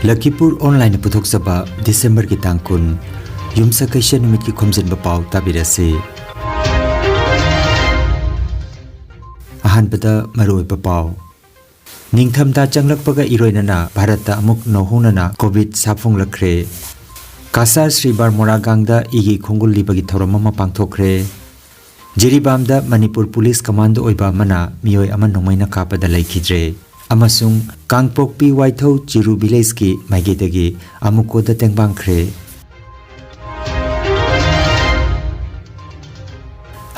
Lakhipur online puthok saba December ki tangkun yumsa kaisha numit ki Khomjinba Pao tabirase ahanpada maroi Pao ningthamta changlakpaga iroinana Bharata amuk nohunana COVID sapfung lakre Kasar Sri Bar Moragangda igi khongul libagi thorama pangthokre Jiribamda Manipur Police Commando oiba mana mioi aman nomaina kapada laikhidre amasung Kangpokpi Waithau Chiru Village ki maigedagi amukoda tengbangkhre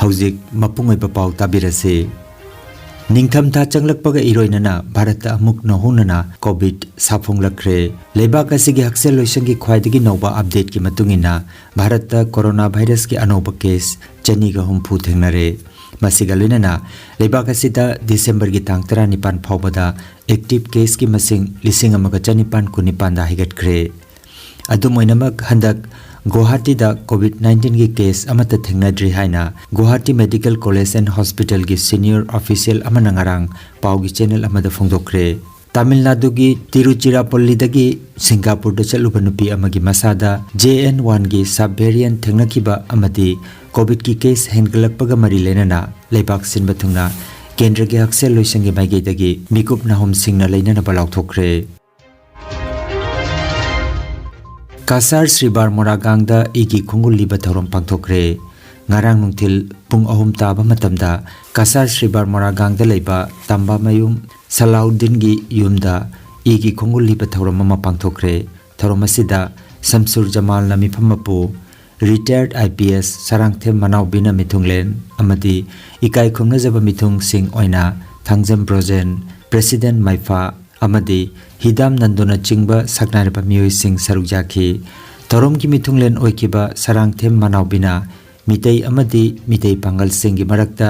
Hauzik mapungoi Pao tabirase Ningthamta changlakpaga iroinana Bharata amuk nohunana COVID sapfung lakre lebak asigi haksel loisangi khwaidagi noba update ki matungina Bharata coronavirus ki anoba case chani ga humpu thengnare masiga loinana lebak asida December gi tang 19 phawbada active case ki masing lising amaga chanipan kunipan da higatkre adumoinamak handak Guwahati da COVID-19 ki case amata thengnadri haina Guwahati Medical College and Hospital ki senior official amanangarang Pao gi channel amada phongdokre Tamil Nadu gi Tiruchirappalli dagi Singapore da chaluba nupi amagi masada JN1 gi subvariant thengnakiba amati COVID ki case hengalakpaga mari lenana lebak sinba thungna kendra gi haksel loisangi maige dagi mikup nahom singna leinana balauthokre Kasar Sri Bar Moragangda igi khongul liba thorom pangthokre ngarang nungthil pung ahum taba matamda Kasar Sri Bar Moragangda leiba tamba mayum Salahuddin gi yumda igi khongul liba thorom ama pangthokre thorom asida Samsur Jamal nami phamapu retired IPS sarangthem manau bina mithunglen amadi ikai khumna jaba mithung sing oina thangjam brojen president maifa amadi hidam nandona chingba saknaripa mioi sing sarukjaki torom ki mithunglen oikiba sarangthem manau bina mitei amadi mitei pangal singi marakta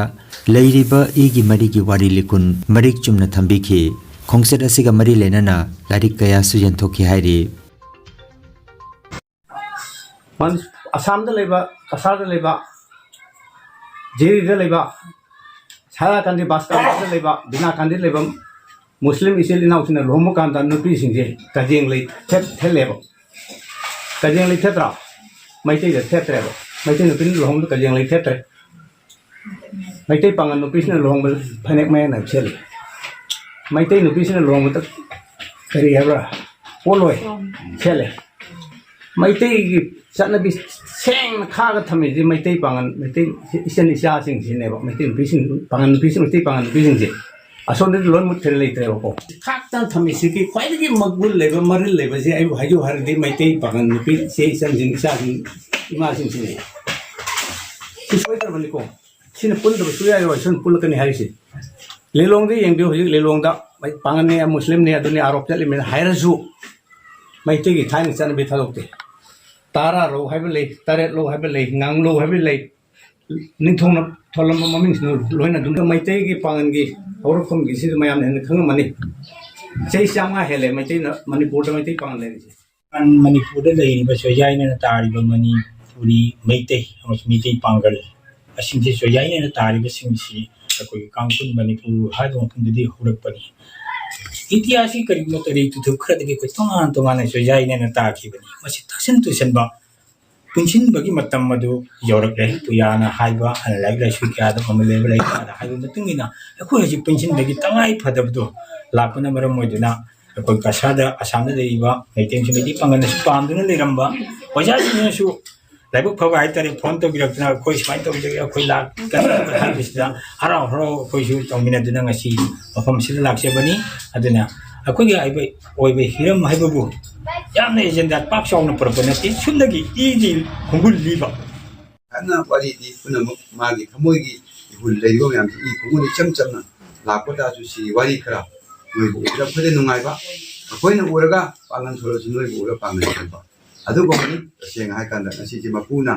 leiriba igi mari ki wari likun marik chumna thambiki khongset asiga mari lenana larik kaya sujan thoki hairi man asam da leba kasar da leba jeri da leba sara kandi baska da leba bina kandi leba Muslim isil ina usina lomo kanda nupi singje kajeng lei thelebo kajeng lei thetra maitei da thetrebo maitei nupi lohom da kajeng lei thetre maitei pangan nupi sina lohom bal phanek me na cheli maitei nupi sina lohom da kari habra poloi chele maitei chana bi seng kha ga thame ji maitei pangan maitei isen isya sing sinebo maitei nupi sing pangan nupi sing maitei pangan nupi sing je asonde lon mut thele leitre ko khakta thami siki khwaidagi magbul leba maril leba je ai hajo hardi maitei pangan nupi se isam jing sa ima sing sine isoi tar bani ko sine pun da suya yo sun pul kani harisi lelong de yeng dio lelong da mai pangan ne muslim ne aduni arop chali me hairasu maitei gi thain chan bi thalokte tara ro haibele taret lo haibele ngang lo haibele ningthong na tholam maming loina dum maitei gi pangan gi और कम किसी तो मैं हमने खंग money सही श्यामा है ले मैं चाहिए मणिपुर में चाहिए पांग ले an manipur da lei ba soyai na tari ba manipuri meitei amas meitei pangal asing se soyai na tari ba sing si akoi kangpun manipur ha dong pun di hurak pani itiasi kari mo tari tu thu khra de ko tongan na soyai na ta ki bani masi tasen tu sen ba punchin bagi matam madu yorak le puya na haiba halai la shu kya da mamle le da haiba matungina akoi ji punchin bagi tangai phadabdo lapuna maram moiduna akoi kasada asamda deiba meiteng chu meti pangan su pamduna leramba oja ji su laibu phawa ai tare phone to birakna koi smai to bi akoi la kan bisda harau harau koi su tongmina duna ngasi mafam sil lakse bani aduna akoi ge ai bai oi bai hiram haibabu yamne agenda pak shawna proponenti sundagi igi khungul liba ana wari di punamuk magi khamoigi hul leigo yam i khungul chamchamna lakota ju si wari khara noi bu ira phade nungai ba akoina uraga palan solo sinoi bu ura pamen ba adu ko ni seng hai kan da si ji mapuna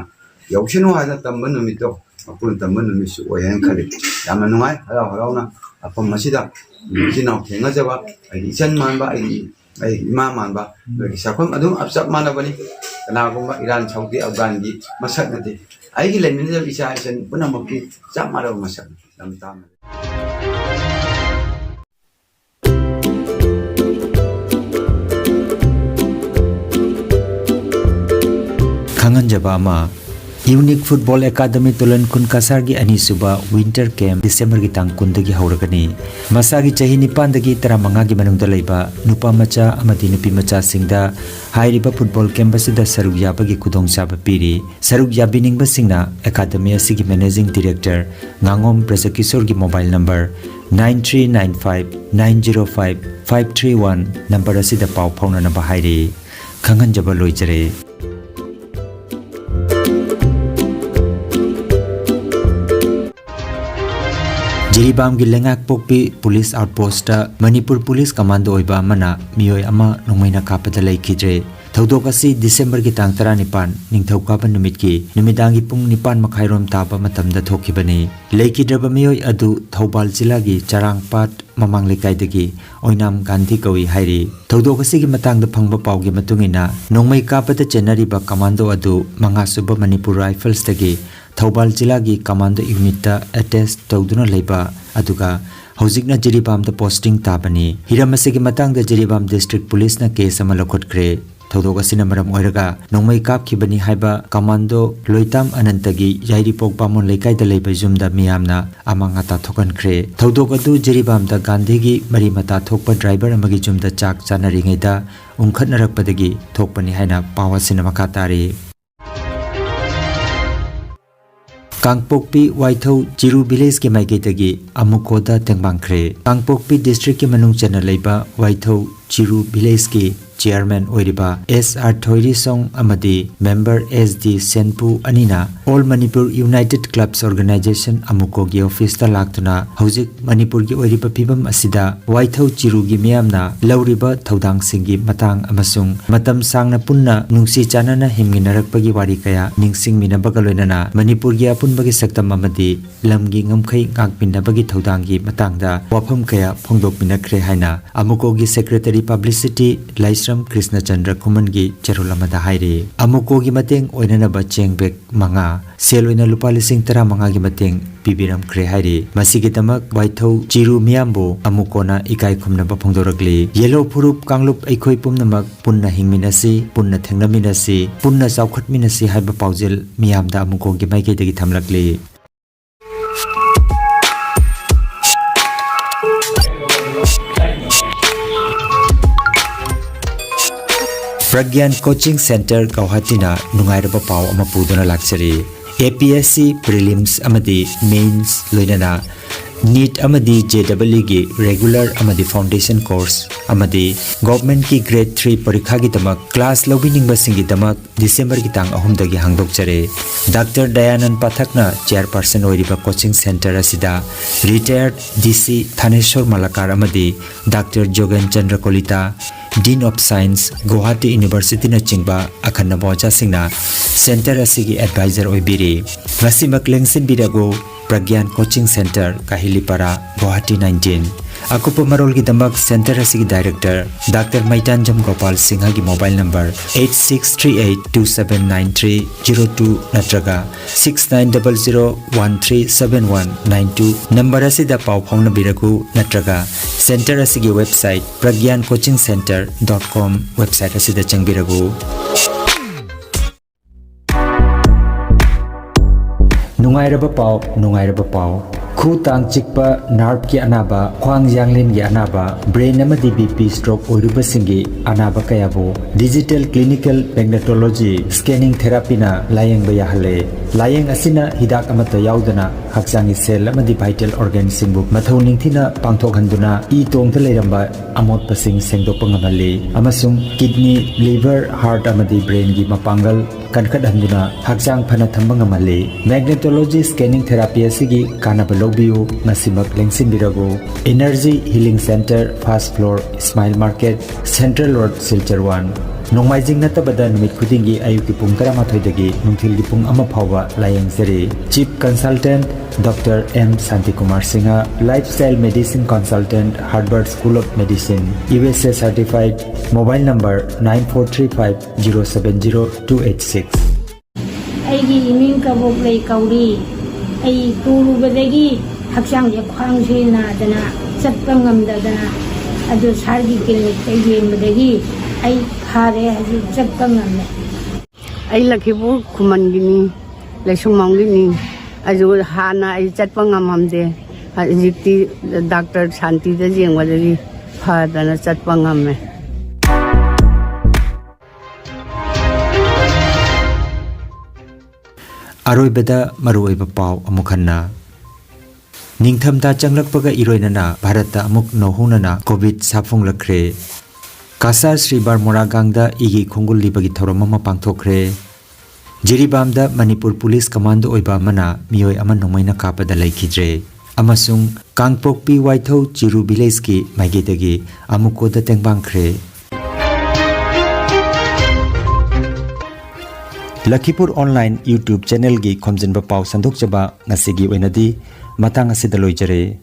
yaushino ha da tamban numit to mapun tamban numit su oyan khali yamna nungai harau harau na apam masida jinau thenga jaba ai ichan man ba ai ima man ba noi sakham adum apsap mana bani kana gumba Iran Saudi Afghan gi masak nade ai gi lemin da isa isen punamaki chap maro masak lam tam Khanganjaba ama Unique Football Academy Tulan Kun Kasargi Anisuba Winter Camp December gi tang kundagi hauragani masagi chahi nipandagi taramanga gi manungda leiba nupa macha amadi nupi macha singda hairiba football camp asida saruk yabagi kudong chaba piri saruk yabiningba singna academy asigi managing director Ngangom Prasakisor gi mobile number 9395905531 number asida pau phone na bahairi Khanganjaba loijare Jiribam gi lengak pokpi police outpost Manipur police commando oiba mana mioi ama nongmaina kapada laikidre thodok asi December gi tang 19 ningthaukaban numit ki numidangi pung 9 makhairom taba matamda thokibani laikidraba mioi adu Thoubal jila gi charangpat mamang lekai dagi oinam Gandhi kawi hairi thodok asi gi matangda phangba pawgi matungina nongmai kapada chenariba commando adu mangasuba Manipur rifles dagi Thoubal jila gi commando unit ta attach tawduna leiba aduga hojikna Jiribam da posting tabani hiramase gi matang da Jiribam district police na case ama lokotkre thodok asina maram oiraga nongmai kap khibani haiba commando loitam anantagi yairi pokpamon leikai da leiba jumda miyamna amanga ta thokan khre thodok adu Jiribam da Gandhi gi mari mata thokpa driver amagi jumda chak chanari ngeida ungkhat narakpadagi thokpani haina pawasina makatari Kangpokpi Waithau Chiru village ke maiketagi amukoda tengbangkhre Kangpokpi district ke manung chana leiba Waithau Chiru village ke chairman oiriba SR Thoiri Song amadi member SD Senpu Anina All Manipur United Clubs Organization amukogi office ta laktuna hojik Manipur gi oiriba phibam asida Waithau Chiru gi miyamna lauriba thodang singi matang amasung matam sangna punna nungsi chanana himginarakpagi wari kaya ningsing minabaga loinana Manipur gi apunbagi saktam amadi lamgi ngamkhai ngakpinabagi thodangi matangda wafam kaya phongdok minakre haina amukogi secretary publicity Laisram Krishna Chandra Kumangi Charulamada Hairi Amuko gi mateng oinanaba chengbek manga sel oina lupa lising tara manga gi mateng pibiram kre hairi masigi tamak Waithau Chiru miyambo amukona ikai khumnaba phongdoragli yellow phurup kanglup aikoi pumnamak punna hingminasi punna thengnaminasi punna chaukhatminasi haiba paujel miyamda amuko gi maike degi thamlakli Pragyan Coaching Center Guwahati nungairaba pau ama puduna laksari APSC prelims amadi mains loinana NEET amadi JEE gi regular amadi foundation course amadi government ki grade 3 parikha gi tamak class lobining basing gi tamak December gi tang 3 dagi hangdok chare Dr. Dayanand Pathakna chairperson oiriba coaching center asida retired DC Thaneshwar Malakar amadi Dr. Jogan Chandra Kolita Dean of Science Guwahati University na chingba akhanna boja singna center asigi advisor oibiri ngasi maklengsin birago Pragyan Coaching Center Kahilipara Guwahati 19 Akupa marol gi damak center asigi director Dr. Maitanjam Gopal Singha gi mobile number 8638279302 natraga 6900137192 number asida pau phone biragu natraga center asigi website pragyancoachingcenter.com website asida changbiragu Nungairaba pau khu tang chikpa nerve ki anaba khwang janglin gi anaba brain amadi BP stroke oiruba singi anaba kayabo digital clinical magnetology scanning therapy na layeng ba yahale layeng asina hidak amata yaudana haksangi cell amadi vital organ singbu mathau ningthina pangthok handuna I tongtha leiramba amot pasing sengdokpa ngamali amasung kidney liver heart amadi brain gi mapangal kankat handuna haksang phana thamba ngamali magnetology scanning therapy asigi kanaba lobbiu nasimak lengsin birago energy healing center first floor smile market central road silchar 1 Nongmaijing natabada numit khudingi ayuki pung 13 dagi nungthil gi pung 1 phawa layeng seri chief consultant Dr. M. Santikumar Singha lifestyle medicine consultant Harvard School of Medicine USA certified mobile number 9435070286 Aigi iming kabok lay kauri ay tulu badagi haksang ya khwang sina dana satpang ngamdadana adu sargi clinic ay badagi ay phare haji satpang ngamne ai Lakhipur khumangini leisumangini aju hana ai chatpa ngamamde ajikti doctor Shanti da jengwadagi phadana chatpa ngamme Aroibada maruoiba pau amukhanna ningthamta changlakpaga iroinana bharata amuk nohunana covid safung lakre kasar Sri Barmora gangda igi khongul libagi thorama pangthokre Jiribamda Manipur Police Commando oiba mana mioi aman nomaina kapada laikhidre amasung Kangpokpi Waithau Chiru Village ki maigedagi amukoda tengbangkhre Lakhipur online YouTube channel gi Khomjinba Pao sandok chaba ngasigi oinadi matang asida loijare